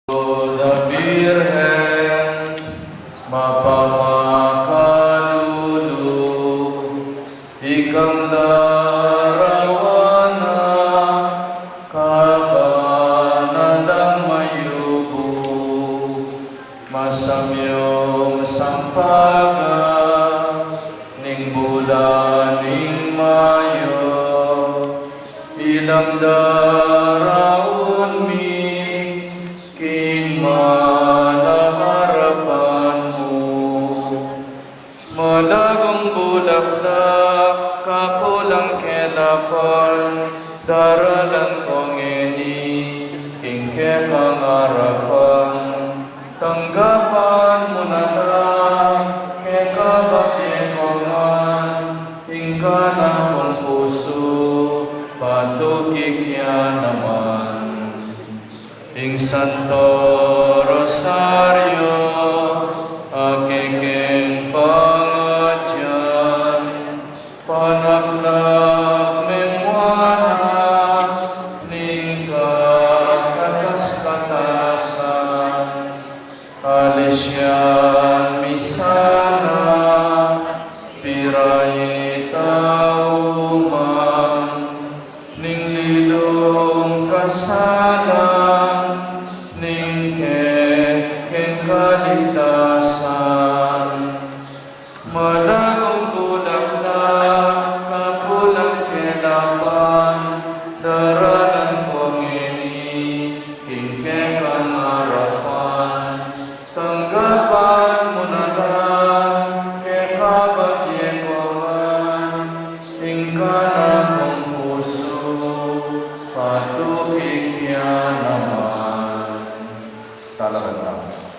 The Birhen mapapakalulu ikang larawana kabanadang mayubo masamyong sampaga ning bulan ning mayo ilang daraon mi king malaharapan mo malagong bulaklak kapulang kelapan daralan kong ini king kekangarapan tanggapan mo na lang kekabakyekongan ing kanang puso patukikya naman ing Santo Rosario aking pangadyan panaklak memwana ning kakatas-katasan alisyan misana piray tauman ning lilong kasalan ning kaligtasan malagong bulaklak kapulang kelapan daralan kong ini king kekangarapan tanggapan mo na lang kekabakyekongan ing kanang puso patukikya naman. Talagang tama.